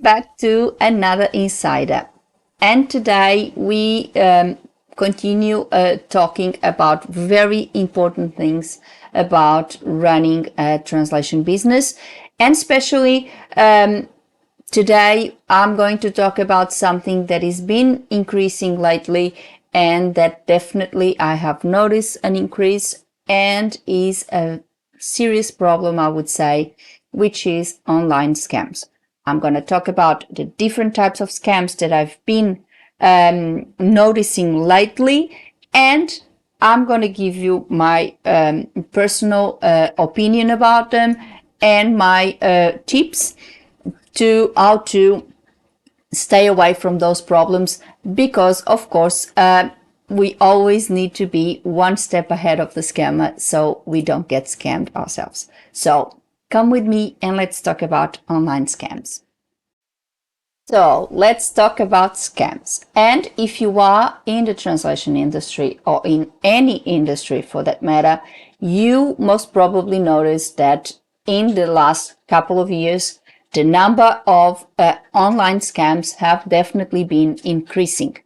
back to another Insider. And today we continue talking about very important things about running a translation business. And especially today I'm going to talk about something that has been increasing lately and that definitely I have noticed an increase and is a serious problem, I would say, which is online scams. I'm going to talk about the different types of scams that I've been noticing lately, and I'm going to give you my personal opinion about them and my tips to how to stay away from those problems, because of course we always need to be one step ahead of the scammer so we don't get scammed ourselves. So come with me and let's talk about online scams. So let's talk about scams. And if you are in the translation industry or in any industry for that matter, you most probably noticed that in the last couple of years, the number of online scams have definitely been increasing.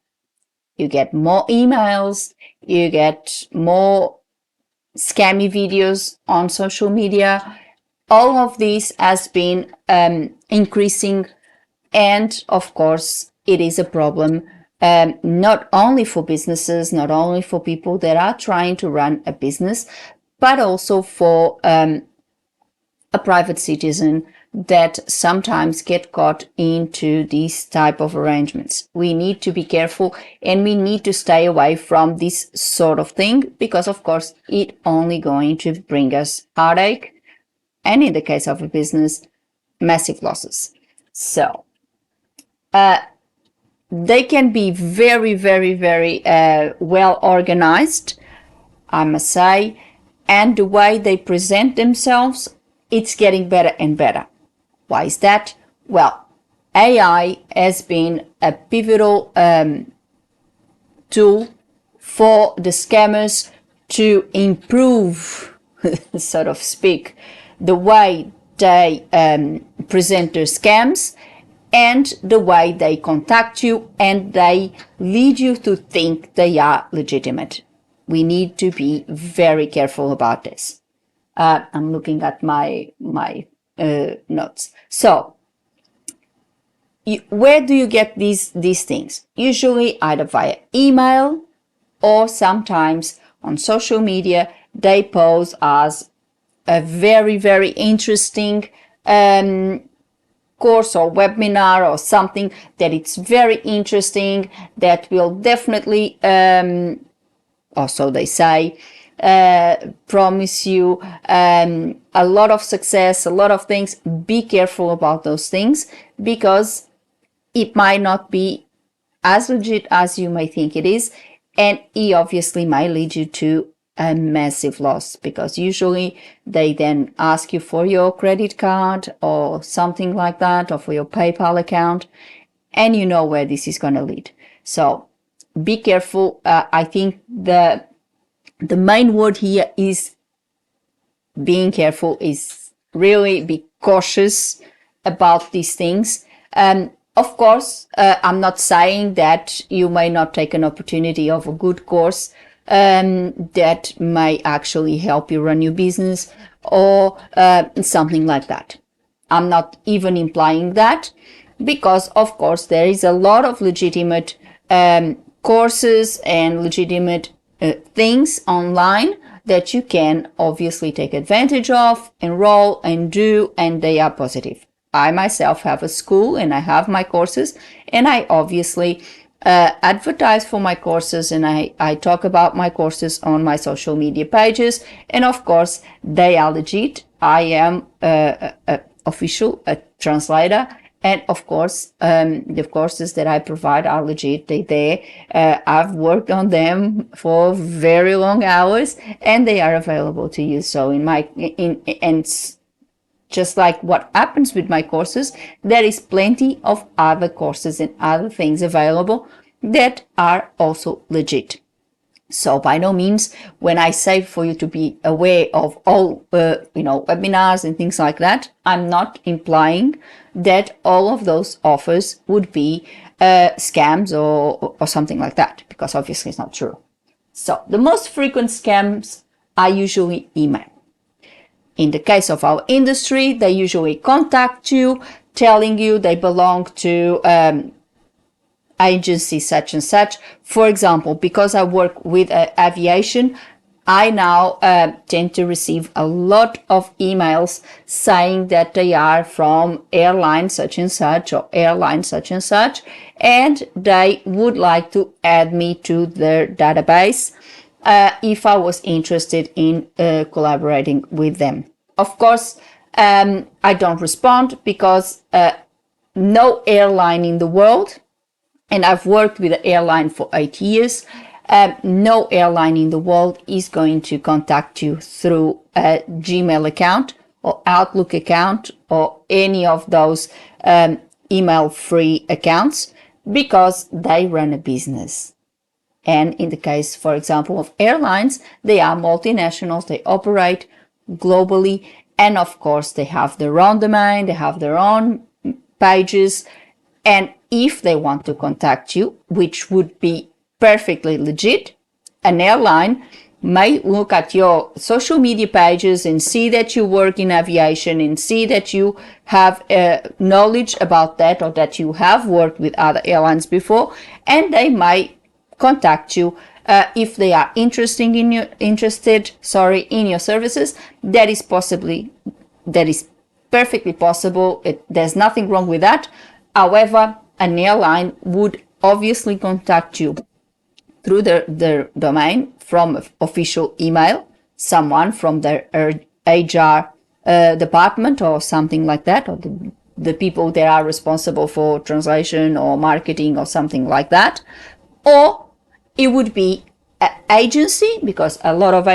You get more emails, you get more scammy videos on social media. All of this has been increasing, and of course it is a problem, not only for businesses, not only for people that are trying to run a business, but also for a private citizen that sometimes get caught into these type of arrangements. We need to be careful and we need to stay away from this sort of thing, because of course it only going to bring us heartache, and in the case of a business, massive losses. So they can be very, very, very well organized, I must say, and the way they present themselves, it's getting better and better. Why is that? Well, AI has been a pivotal tool for the scammers to improve, so to speak, the way they present their scams and the way they contact you, and they lead you to think they are legitimate. We need to be very careful about this. I'm looking at my notes. So, where do you get these things? Usually either via email or sometimes on social media. They pose as a very, very interesting course or webinar or something that it's very interesting, that will definitely, or so they say, promise you a lot of success, a lot of things. Be careful about those things, because it might not be as legit as you may think it is, and it obviously might lead you to a massive loss, because usually they then ask you for your credit card or something like that, or for your PayPal account, and you know where this is going to lead. So be careful. I think the main word here is being careful, is really be cautious about these things. Of course, I'm not saying that you may not take an opportunity of a good course that may actually help you run your business or something like that. I'm not even implying that, because of course there is a lot of legitimate courses and legitimate things online that you can obviously take advantage of, enroll and do, and they are positive. I myself have a school and I have my courses, and I obviously advertise for my courses, and I talk about my courses on my social media pages, and of course they are legit. I am official, a translator, and of course the courses that I provide are legit. I've worked on them for very long hours, and they are available to you. So just like what happens with my courses, there is plenty of other courses and other things available that are also legit. So by no means, when I say for you to be aware of all, webinars and things like that, I'm not implying that all of those offers would be scams or something like that, because obviously it's not true. So the most frequent scams are usually email. In the case of our industry, they usually contact you telling you they belong to agency such and such. For example, because I work with aviation, I now tend to receive a lot of emails saying that they are from airline such and such or airline such and such, and they would like to add me to their database if I was interested in collaborating with them. Of course, I don't respond because no airline in the world, and I've worked with an airline for 8 years, no airline in the world is going to contact you through a Gmail account or Outlook account or any of those email-free accounts, because they run a business. And in the case, for example, of airlines, they are multinationals, they operate globally, and of course they have their own domain, they have their own pages, and if they want to contact you, which would be perfectly legit, an airline may look at your social media pages and see that you work in aviation and see that you have knowledge about that, or that you have worked with other airlines before, and they might contact you if they are interested in your services. That is perfectly possible. There's nothing wrong with that. However, an airline would obviously contact you through their domain from official email, someone from their HR department or something like that, or the people that are responsible for translation or marketing or something like that. Or it would be an agency, because a lot of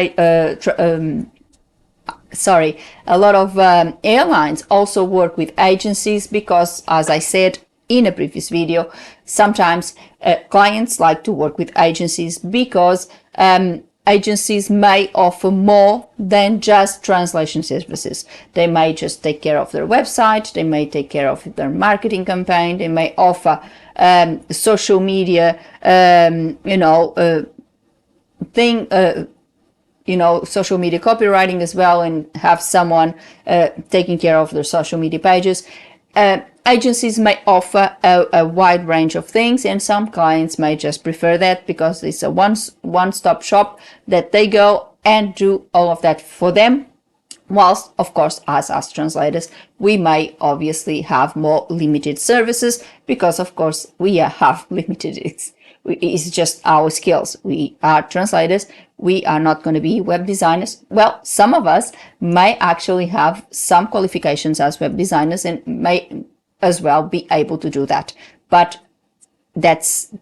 airlines also work with agencies, because, as I said in a previous video, sometimes clients like to work with agencies because agencies may offer more than just translation services. They may just take care of their website, they may take care of their marketing campaign, they may offer social media, social media copywriting as well, and have someone taking care of their social media pages. Agencies may offer a wide range of things, and some clients may just prefer that because it's a one-stop shop that they go and do all of that for them. Whilst, of course, as us translators, we may obviously have more limited services because, of course, we have limited. It's just our skills. We are translators. We are not going to be web designers. Well, some of us may actually have some qualifications as web designers and may as well be able to do that. But that's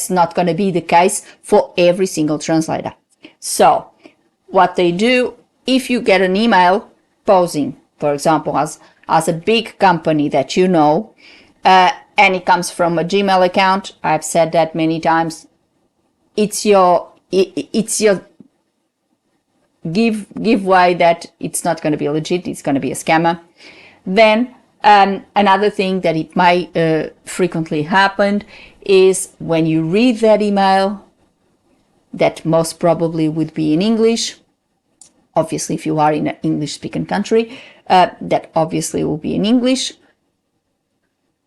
not going to be the case for every single translator. So what they do, if you get an email posing, for example, as a big company that you know, and it comes from a Gmail account, I've said that many times, it's your give way that it's not going to be legit, it's going to be a scammer. Then another thing that it might frequently happen is when you read that email, that most probably would be in English. Obviously, if you are in an English-speaking country, that obviously will be in English.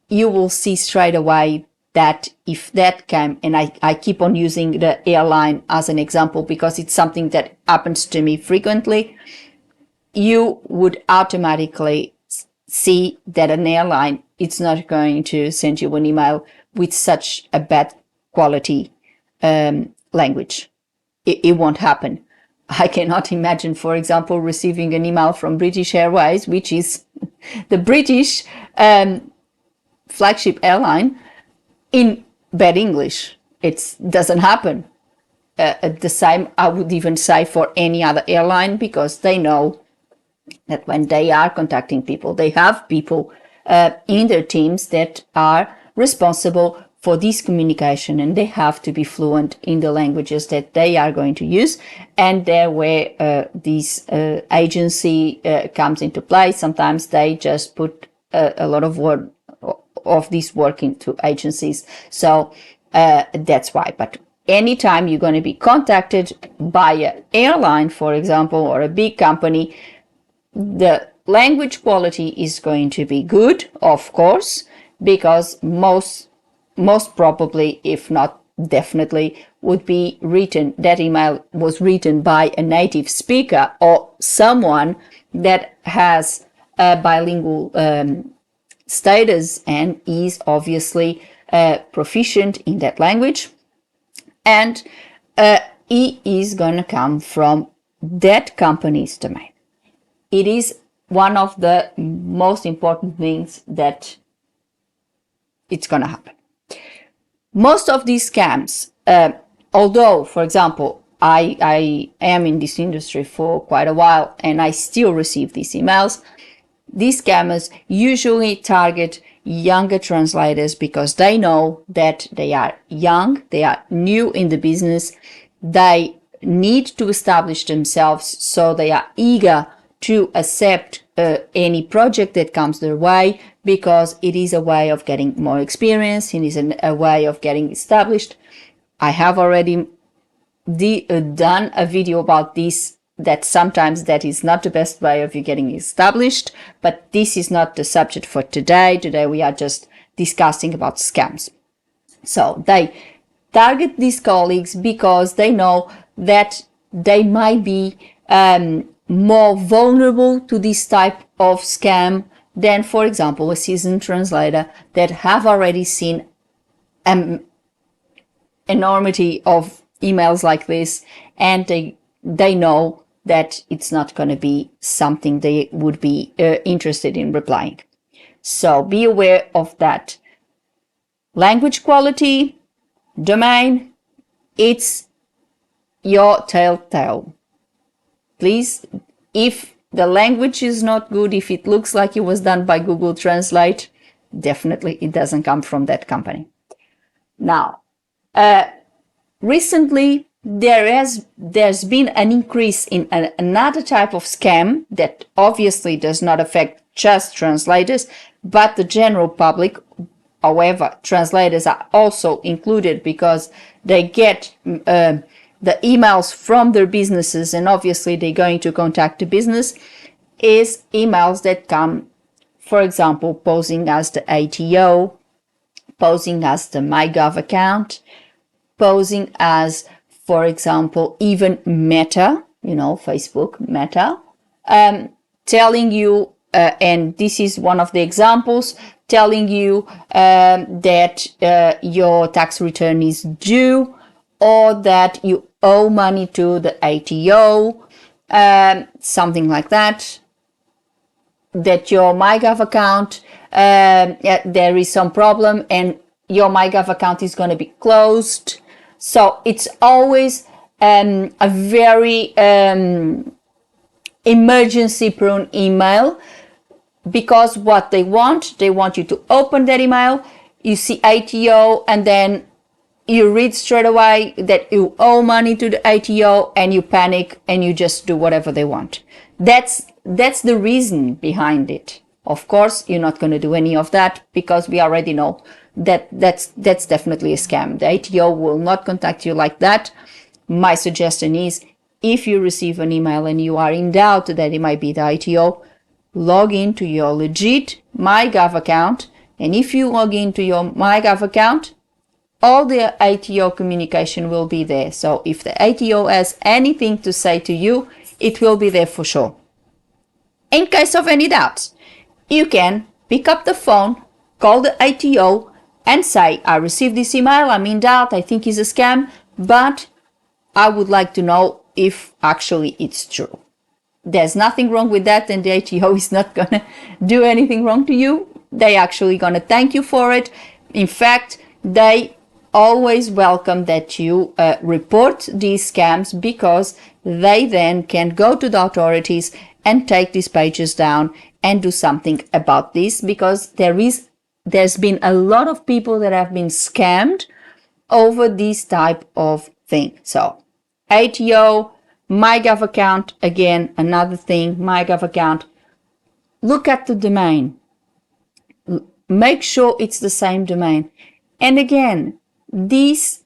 You will see straight away that if that came, and I keep on using the airline as an example because it's something that happens to me frequently, you would automatically see that an airline, it's not going to send you an email with such a bad quality language. It won't happen. I cannot imagine, for example, receiving an email from British Airways, which is the British flagship airline, in bad English. It doesn't happen. The same, I would even say, for any other airline, because they know that when they are contacting people, they have people in their teams that are responsible for this communication, and they have to be fluent in the languages that they are going to use. And there where this agency comes into play, sometimes they just put a lot of work of this work into agencies. So that's why. But anytime you're going to be contacted by an airline, for example, or a big company, the language quality is going to be good, of course, because most probably, if not definitely, would be written, that email was written by a native speaker or someone that has a bilingual status and is obviously proficient in that language, and it is going to come from that company's domain. It is one of the most important things that it's going to happen. Most of these scams, although, for example, I am in this industry for quite a while and I still receive these emails, these scammers usually target younger translators because they know that they are young, they are new in the business, they need to establish themselves, so they are eager to accept any project that comes their way, because it is a way of getting more experience, it is a way of getting established. I have already done a video about this, that sometimes that is not the best way of you getting established, but this is not the subject for today. Today we are just discussing about scams. So they target these colleagues because they know that they might be more vulnerable to this type of scam than, for example, a seasoned translator that have already seen an enormity of emails like this, and they know that it's not going to be something they would be interested in replying. So be aware of that. Language quality, domain, it's your telltale. Please, if the language is not good, if it looks like it was done by Google Translate, definitely it doesn't come from that company. Now, recently there's been an increase in another type of scam that obviously does not affect just translators, but the general public. However, translators are also included because they get the emails from their businesses, and obviously they're going to contact the business, is emails that come, for example, posing as the ATO, posing as the MyGov account, posing as, for example, even Meta, Facebook, Meta, telling you, and this is one of the examples, telling you that your tax return is due, or that you owe money to the ATO, something like that, that your MyGov account, there is some problem and your MyGov account is going to be closed. So it's always a very emergency-prone email, because what they want you to open that email, you see ATO, and then you read straight away that you owe money to the ATO, and you panic and you just do whatever they want. That's the reason behind it. Of course, you're not going to do any of that, because we already know that that's definitely a scam. The ATO will not contact you like that. My suggestion is, if you receive an email and you are in doubt that it might be the ATO, log into your legit MyGov account, and if you log into your MyGov account, all the ATO communication will be there. So if the ATO has anything to say to you, it will be there for sure. In case of any doubts, you can pick up the phone, call the ATO, and say, I received this email, I'm in doubt, I think it's a scam, but I would like to know if actually it's true. There's nothing wrong with that, and the ATO is not going to do anything wrong to you. They actually going to thank you for it. In fact, they always welcome that you report these scams, because they then can go to the authorities and take these pages down and do something about this, because there is there's been a lot of people that have been scammed over this type of thing. So ATO, MyGov account, again, another thing, MyGov account. Look at the domain. Make sure it's the same domain. And again, these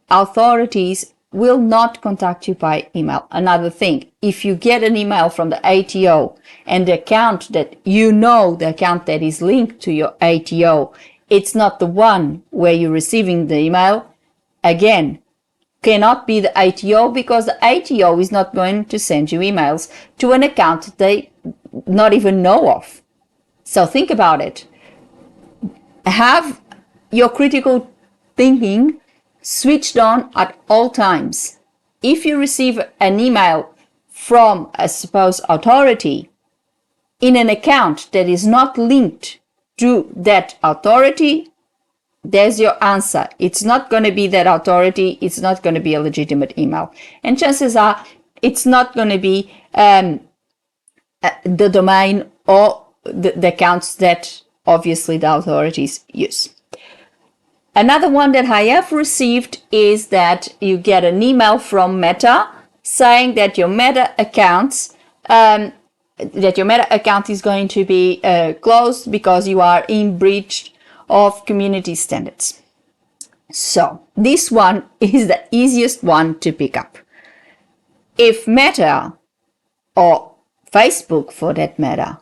authorities will not contact you by email. Another thing, if you get an email from the ATO and the account that you know, the account that is linked to your ATO, it's not the one where you're receiving the email, again, cannot be the ATO, because the ATO is not going to send you emails to an account they not even know of. So think about it. Have your critical thinking switched on at all times. If you receive an email from a supposed authority in an account that is not linked to that authority, there's your answer. It's not going to be that authority. It's not going to be a legitimate email. And chances are it's not going to be the domain or the accounts that obviously the authorities use. Another one that I have received is that you get an email from Meta saying that your Meta account is going to be closed because you are in breach of community standards. So this one is the easiest one to pick up. If Meta, or Facebook for that matter,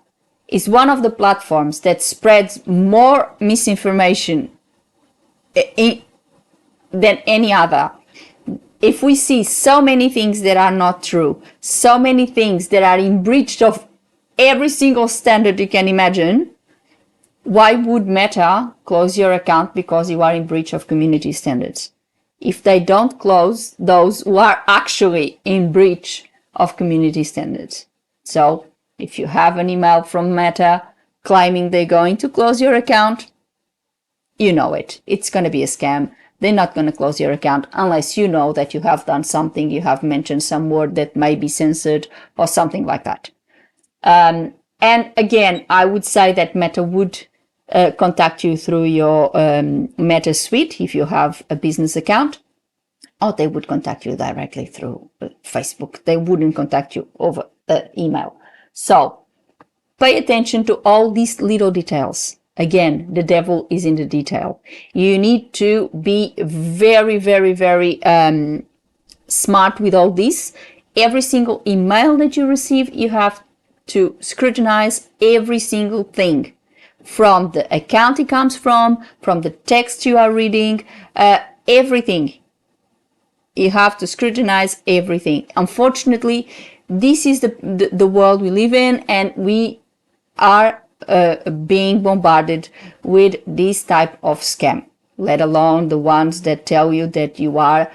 is one of the platforms that spreads more misinformation than any other, if we see so many things that are not true, so many things that are in breach of every single standard you can imagine, why would Meta close your account because you are in breach of community standards? If they don't close those who are actually in breach of community standards. So if you have an email from Meta claiming they're going to close your account, you know it. It's going to be a scam. They're not going to close your account unless you know that you have done something, you have mentioned some word that may be censored or something like that. And again, I would say that Meta would contact you through your Meta Suite if you have a business account, or they would contact you directly through Facebook. They wouldn't contact you over email. So pay attention to all these little details. Again, the devil is in the detail. You need to be very, very, very smart with all this. Every single email that you receive, you have to scrutinize every single thing. From the account it comes from the text you are reading, everything. You have to scrutinize everything. Unfortunately, this is the world we live in, and we are being bombarded with this type of scam, let alone the ones that tell you that you are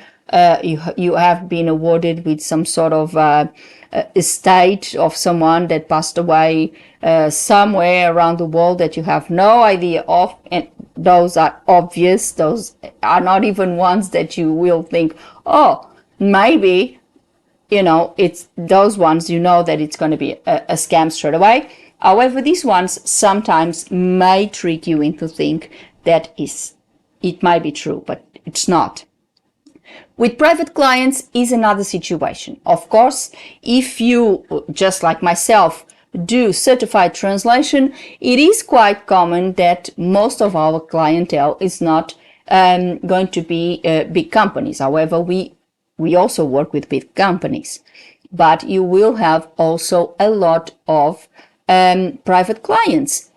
you have been awarded with some sort of estate of someone that passed away somewhere around the world that you have no idea of, and those are obvious. Those are not even ones that you will think, oh, maybe, it's those ones, that it's going to be a scam straight away. However, these ones sometimes may trick you into think that it might be true, but it's not. With private clients is another situation. Of course, if you, just like myself, do certified translation, it is quite common that most of our clientele is not going to be big companies. However, we also work with big companies, but you will have also a lot of private clients.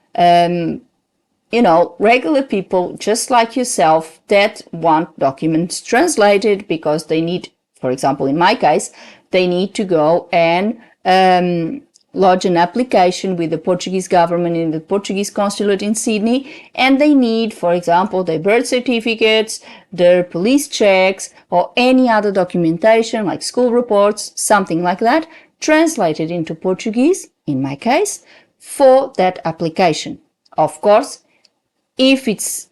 Regular people just like yourself that want documents translated because they need, for example, in my case, they need to go and lodge an application with the Portuguese government in the Portuguese consulate in Sydney, and they need, for example, their birth certificates, their police checks, or any other documentation like school reports, something like that, translated into Portuguese, in my case, for that application. Of course, if it's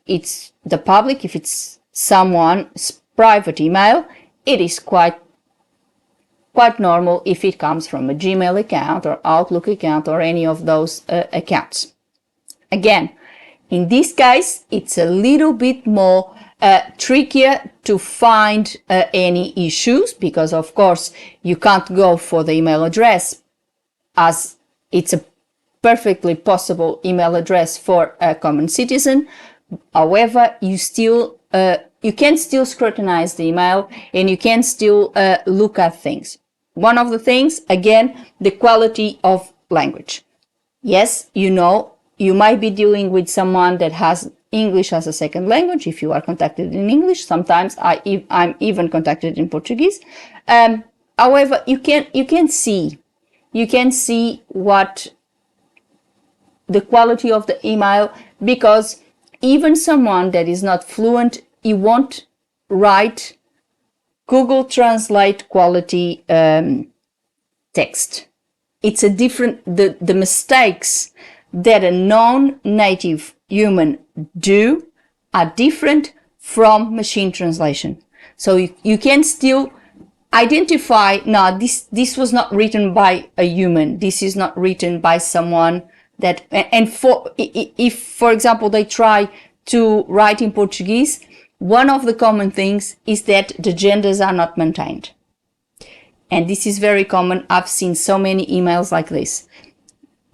the public, if it's someone's private email, it is quite normal if it comes from a Gmail account or Outlook account or any of those accounts. Again, In this case, it's a little bit more trickier to find any issues, because of course you can't go for the email address, as it's a perfectly possible email address for a common citizen. However, you can still scrutinize the email, and you can still look at things. One of the things, again, the quality of language. Yes, you might be dealing with someone that has English as a second language. If you are contacted in English, sometimes I'm even contacted in Portuguese. However, you can see what the quality of the email, because even someone that is not fluent, you won't write Google Translate quality text. It's a different, the mistakes that a non-native human do are different from machine translation. So you can still identify, no, this was not written by a human. This is not written by someone that, and if, for example, they try to write in Portuguese, one of the common things is that the genders are not maintained. And this is very common. I've seen so many emails like this,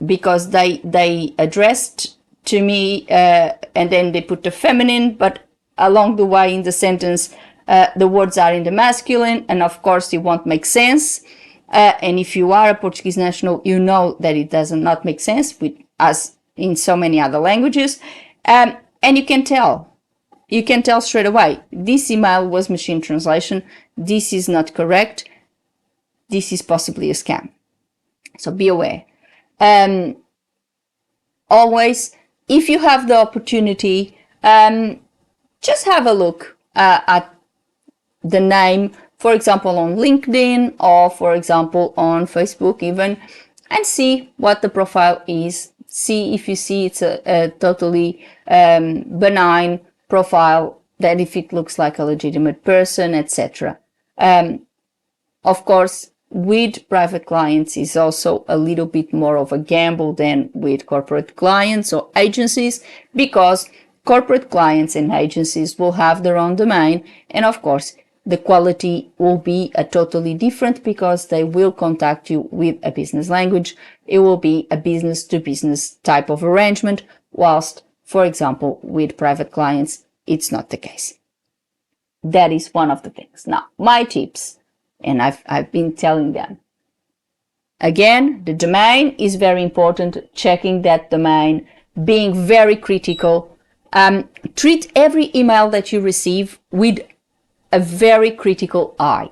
because they addressed to me and then they put the feminine, but along the way in the sentence, the words are in the masculine, and of course it won't make sense. And if you are a Portuguese national, you know that it does not make sense, as in so many other languages. And you can tell straight away, this email was machine translation. This is not correct. This is possibly a scam. So be aware. Always, if you have the opportunity, just have a look at the name, for example, on LinkedIn, or for example, on Facebook even, and see what the profile is. See if you see it's a totally benign profile, that if it looks like a legitimate person, etc. Of course, with private clients is also a little bit more of a gamble than with corporate clients or agencies, because corporate clients and agencies will have their own domain, and of course the quality will be a totally different, because they will contact you with a business language. It will be a business to business type of arrangement, whilst, for example, with private clients, it's not the case. That is one of the things. Now, my tips, and I've been telling them. Again, the domain is very important, checking that domain, being very critical. Treat every email that you receive with a very critical eye.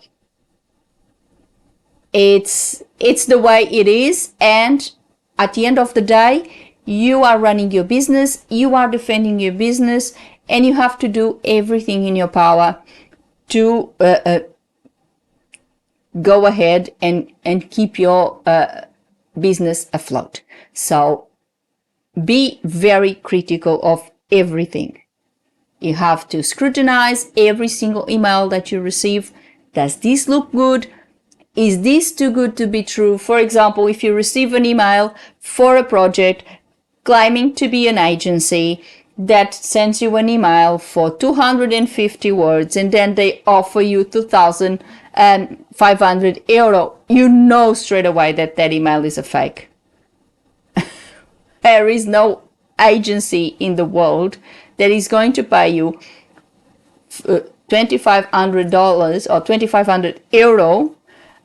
It's the way it is, and at the end of the day, you are running your business, you are defending your business, and you have to do everything in your power to go ahead and keep your business afloat. So be very critical of everything. You have to scrutinize every single email that you receive. Does this look good? Is this too good to be true? For example, if you receive an email for a project claiming to be an agency that sends you an email for 250 words, and then they offer you 2,500 euro, you know straight away that that email is a fake. There is no agency in the world that is going to pay you $2,500 or 2,500 euro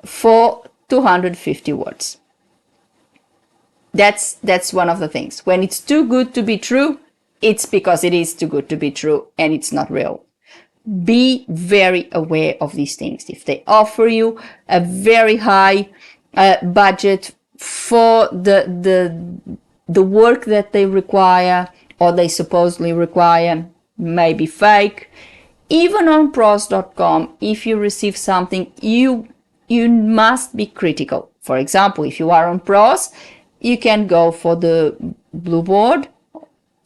for 250 words. That's one of the things. When it's too good to be true, it's because it is too good to be true and it's not real. Be very aware of these things. If they offer you a very high budget for the work that they require, or they supposedly require, may be fake. Even on pros.com, if you receive something, you must be critical. For example, if you are on Pros, you can go for the blue board,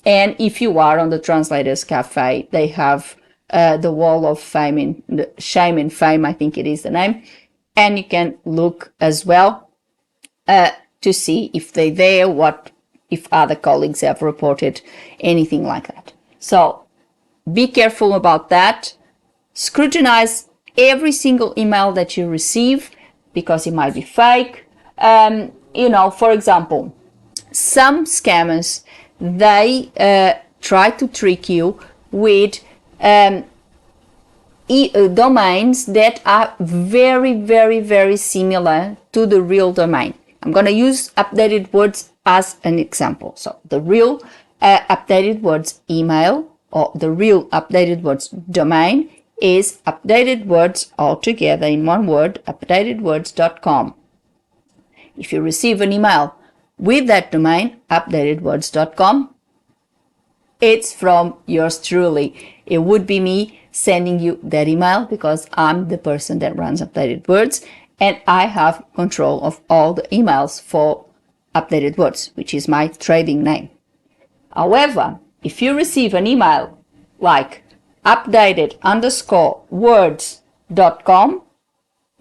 and if you are on the Translators Cafe, they have the Wall of Fame, the Shame and Fame, I think it is the name, and you can look as well to see if they're there, what if other colleagues have reported anything like that. So be careful about that. Scrutinize every single email that you receive because it might be fake. For example, some scammers, they try to trick you with domains that are very, very, very similar to the real domain. I'm going to use updated words as an example. So the real updated words email, or the real updated words domain, is updated words all together in one word, updatedwords.com. If you receive an email with that domain, updatedwords.com, it's from yours truly. It would be me sending you that email because I'm the person that runs Updated Words and I have control of all the emails for Updated Words, which is my trading name. However, if you receive an email like updated_words.com,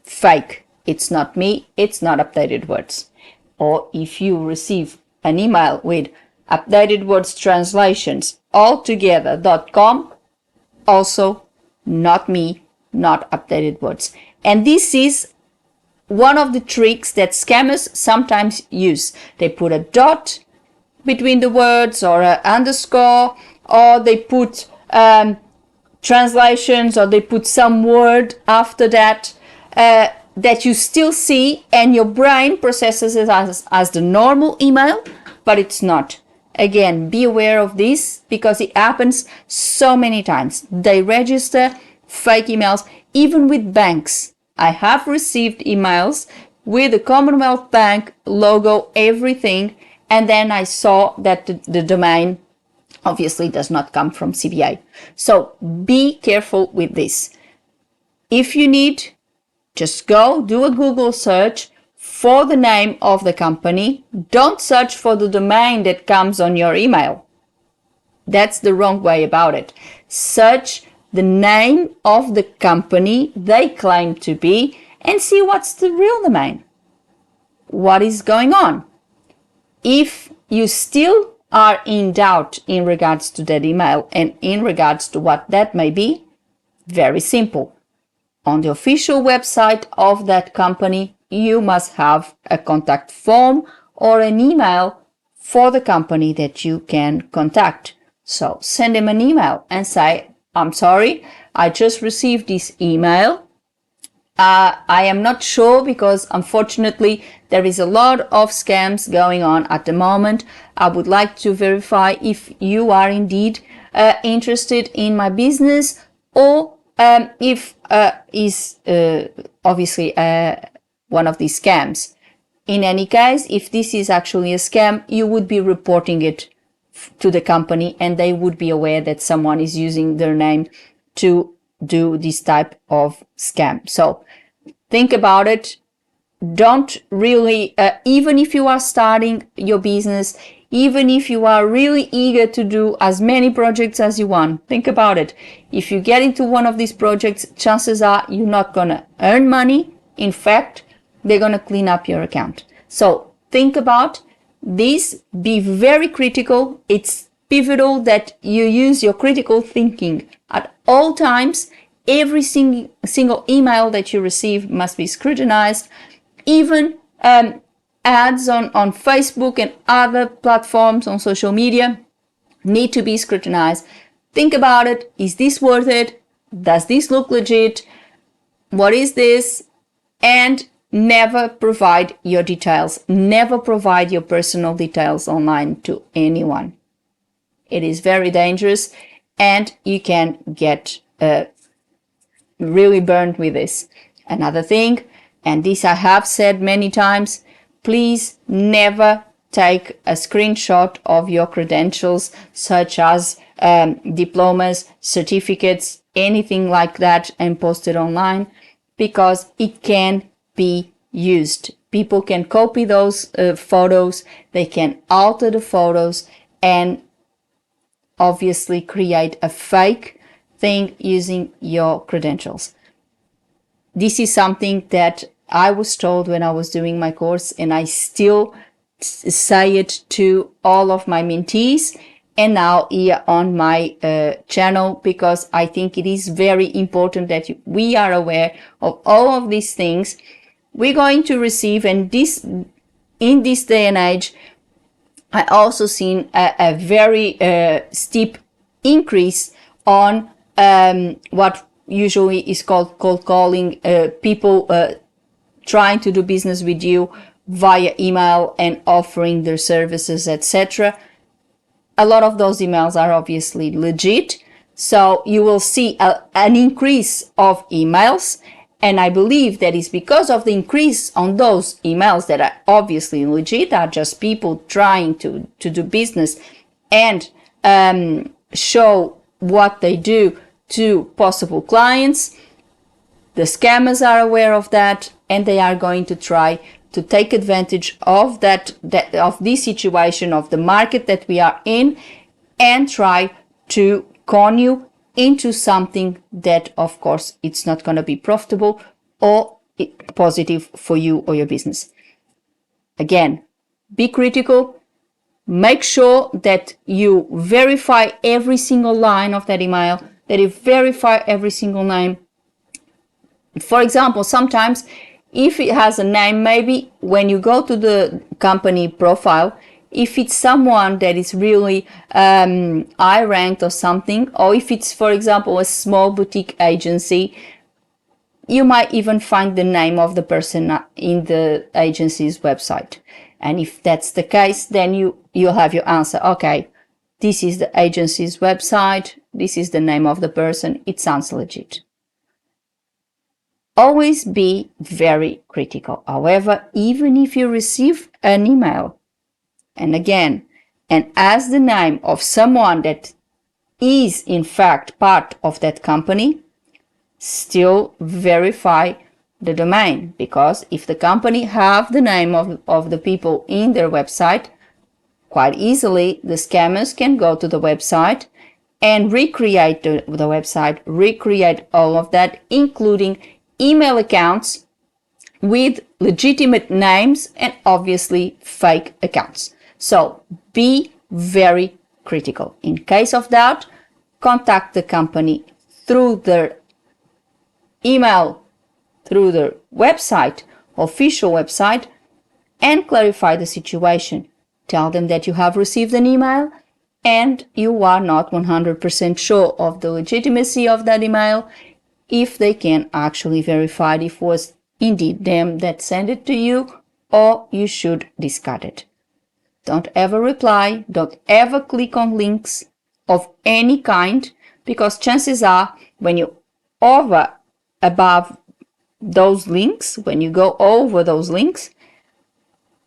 fake. It's not me, it's not Updated Words. Or if you receive an email with updated words translations altogether.com, also not me, not Updated Words. And this is one of the tricks that scammers sometimes use. They put a dot between the words or an underscore, or they put translations, or they put some word after that that you still see, and your brain processes it as the normal email, but it's not. Again, be aware of this because it happens so many times. They register fake emails, even with banks. I have received emails with the Commonwealth Bank logo, everything, and then I saw that the domain obviously does not come from CBA. So be careful with this. If you need, just go do a Google search for the name of the company. Don't search for the domain that comes on your email. That's the wrong way about it. Search the name of the company they claim to be and see what's the real domain. What is going on? If you still are in doubt in regards to that email and in regards to what that may be, very simple. On the official website of that company, you must have a contact form or an email for the company that you can contact. So send them an email and say, I'm sorry, I just received this email. I am not sure because unfortunately there is a lot of scams going on at the moment. I would like to verify if you are indeed interested in my business, or if is obviously one of these scams. In any case, if this is actually a scam, you would be reporting it to the company and they would be aware that someone is using their name to do this type of scam. So think about it. Don't really, even if you are starting your business, even if you are really eager to do as many projects as you want, think about it. If you get into one of these projects, chances are you're not going to earn money. In fact, they're going to clean up your account. So think about this. Be very critical. It's pivotal that you use your critical thinking at all times. Every single email that you receive must be scrutinized. Even ads on Facebook and other platforms on social media need to be scrutinized. Think about it. Is this worth it? Does this look legit? What is this? And never provide your details. Never provide your personal details online to anyone. It is very dangerous and you can get really burned with this. Another thing, and this I have said many times, please never take a screenshot of your credentials, such as diplomas, certificates, anything like that, and post it online, because it can be used. People can copy those photos, they can alter the photos, and obviously create a fake thing using your credentials. This is something that I was told when I was doing my course, and I still say it to all of my mentees and now here on my channel, because I think it is very important that we are aware of all of these things we're going to receive. And this, in this day and age, I also seen a very steep increase on what usually is called cold calling, people trying to do business with you via email and offering their services, etc. A lot of those emails are obviously legit, so you will see an increase of emails, and I believe that is because of the increase on those emails that are obviously legit, are just people trying to do business and show what they do to possible clients. The scammers are aware of that, and they are going to try to take advantage of of this situation, of the market that we are in, and try to con you into something that, of course, it's not going to be profitable or positive for you or your business. Again, be critical. Make sure that you verify every single line of that email, that you verify every single name. For example, sometimes if it has a name, maybe when you go to the company profile, if it's someone that is really high ranked or something, or if it's, for example, a small boutique agency, you might even find the name of the person in the agency's website. And if that's the case, then you'll have your answer. Okay, this is the agency's website, this is the name of the person, it sounds legit. Always be very critical. However, even if you receive an email, and again, and as the name of someone that is in fact part of that company, still verify the domain, because if the company have the name of the people in their website, quite easily the scammers can go to the website and recreate the website, recreate all of that, including email accounts with legitimate names and obviously fake accounts. So be very critical. In case of doubt, contact the company through their email, through their website, official website, and clarify the situation. Tell them that you have received an email and you are not 100% sure of the legitimacy of that email, if they can actually verify if it was indeed them that sent it to you, or you should discard it. Don't ever reply, don't ever click on links of any kind, because chances are when you hover above those links, when you go over those links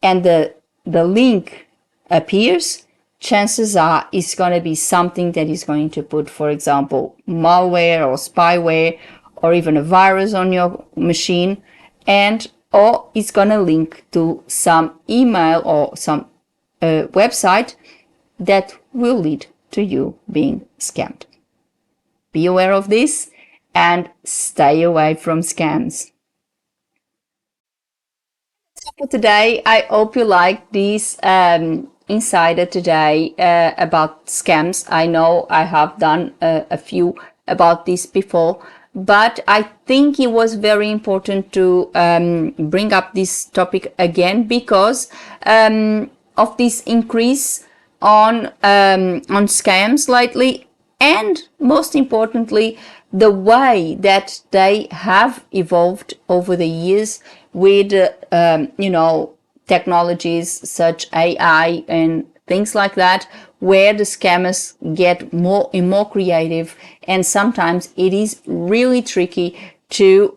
and the link appears, chances are it's going to be something that is going to put, for example, malware or spyware or even a virus on your machine, and or it's going to link to some email or some website that will lead to you being scammed. Be aware of this and stay away from scams. So for today, I hope you like this insider today about scams. I know I have done a few about this before, but I think it was very important to bring up this topic again because of this increase on scams lately, and most importantly, the way that they have evolved over the years with technologies such AI and things like that, where the scammers get more and more creative, and sometimes it is really tricky to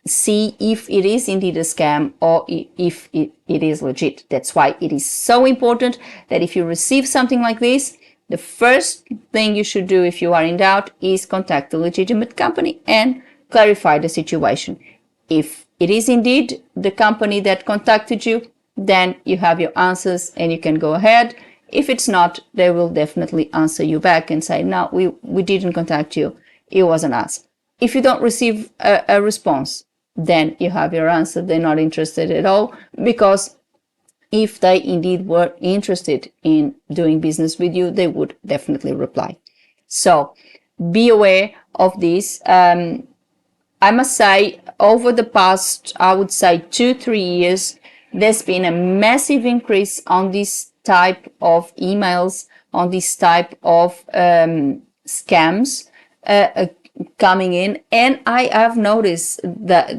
see if it is indeed a scam or if it is legit. That's why it is so important that if you receive something like this, the first thing you should do if you are in doubt is contact the legitimate company and clarify the situation. If it is indeed the company that contacted you, then you have your answers and you can go ahead. If it's not, they will definitely answer you back and say, no, we didn't contact you. It wasn't us. If you don't receive a response, then you have your answer. They're not interested at all, because if they indeed were interested in doing business with you, they would definitely reply. So be aware of this. I must say, over the past, I would say 2-3 years, there's been a massive increase on this type of emails, on this type of scams coming in. And I have noticed that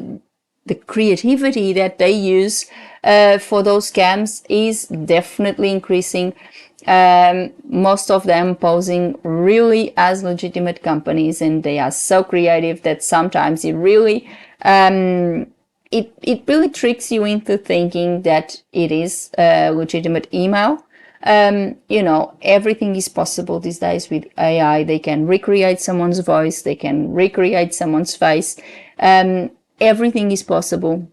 the creativity that they use for those scams is definitely increasing. Most of them posing really as legitimate companies, and they are so creative that sometimes it really it really tricks you into thinking that it is a legitimate email. Everything is possible these days with AI. They can recreate someone's voice, they can recreate someone's face. Everything is possible.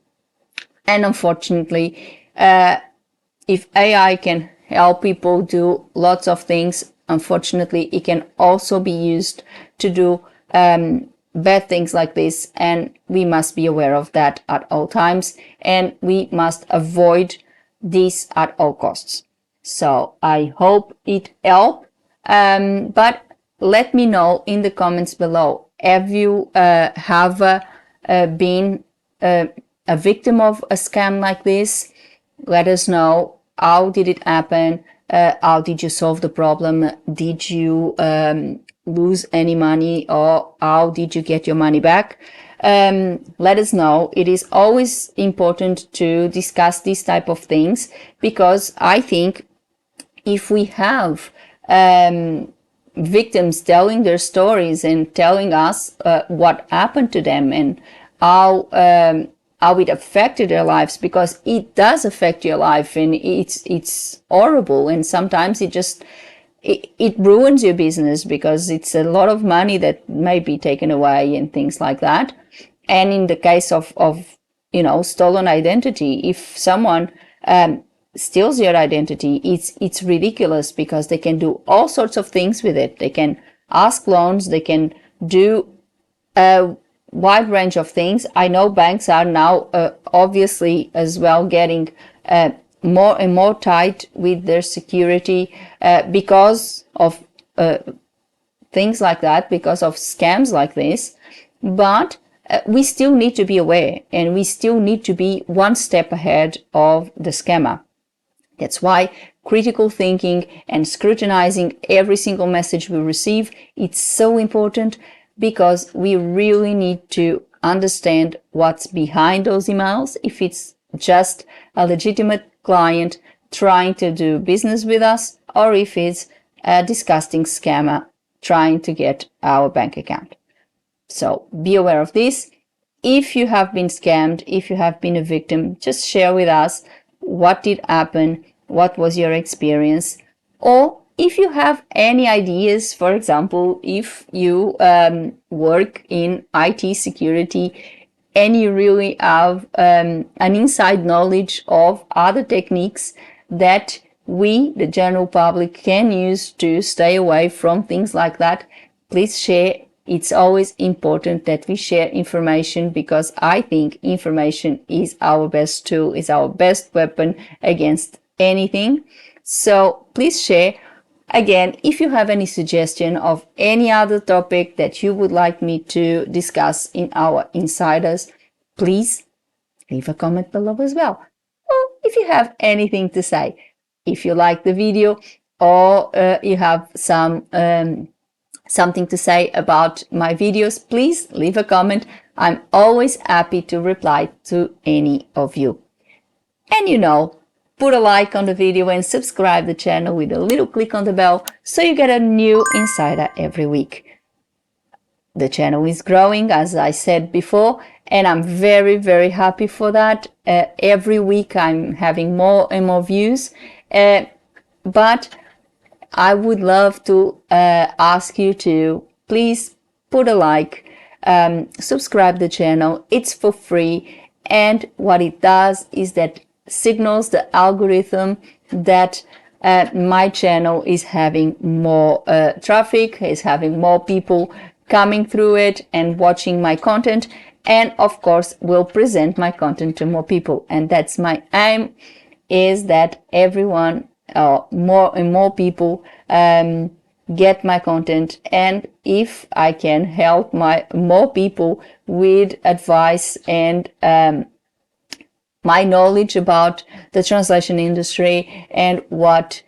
And unfortunately, if AI can help people do lots of things, unfortunately, it can also be used to do bad things like this. And we must be aware of that at all times. And we must avoid this at all costs. So I hope it helped. But let me know in the comments below. Have you been a victim of a scam like this? Let us know. How did it happen? How did you solve the problem? Did you lose any money, or how did you get your money back? Let us know. It is always important to discuss these type of things, because I think if we have victims telling their stories and telling us what happened to them and how it affected their lives, because it does affect your life, and it's horrible, and sometimes it ruins your business, because it's a lot of money that may be taken away and things like that. And in the case of stolen identity, if someone steals your identity, it's ridiculous, because they can do all sorts of things with it. They can ask loans, they can do a wide range of things. I know banks are now obviously as well getting more and more tight with their security because of things like that, because of scams like this. But we still need to be aware, and we still need to be one step ahead of the scammer. That's why critical thinking and scrutinizing every single message we receive, it's so important, because we really need to understand what's behind those emails, if it's just a legitimate client trying to do business with us, or if it's a disgusting scammer trying to get our bank account. So be aware of this. If you have been scammed, if you have been a victim, just share with us what did happen, what was your experience, or if you have any ideas. For example, if you work in IT security and you really have an inside knowledge of other techniques that we, the general public, can use to stay away from things like that, please share. It's always important that we share information, because I think information is our best tool, is our best weapon against anything. So please share. Again, if you have any suggestion of any other topic that you would like me to discuss in our Insiders, please leave a comment below as well. Or if you have anything to say, if you like the video, or you have something to say about my videos, please leave a comment. I'm always happy to reply to any of you. And put a like on the video and subscribe the channel with a little click on the bell, so you get a new insider every week. The channel is growing, as I said before, and I'm very, very happy for that. Every week I'm having more and more views, but I would love to ask you to please put a like, subscribe the channel. It's for free, and what it does is that signals the algorithm that my channel is having more traffic, is having more people coming through it and watching my content, and of course will present my content to more people. And that's my aim. is that everyone, more and more people, get my content, and if I can help more people with advice and my knowledge about the translation industry and what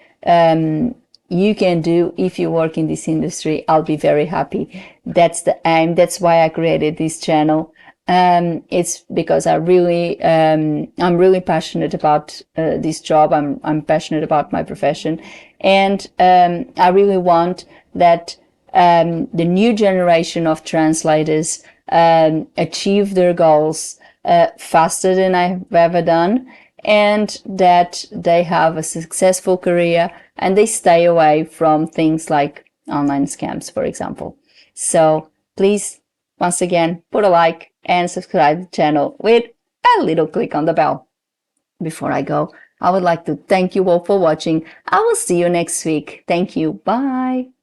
you can do if you work in this industry, I'll be very happy. That's the aim. That's why I created this channel. It's because I'm really passionate about this job. I'm passionate about my profession, and I really want that the new generation of translators achieve their goals faster than I've ever done, and that they have a successful career and they stay away from things like online scams, for example. So please, once again, put a like and subscribe to the channel with a little click on the bell. Before I go, I would like to thank you all for watching. I will see you next week. Thank you. Bye.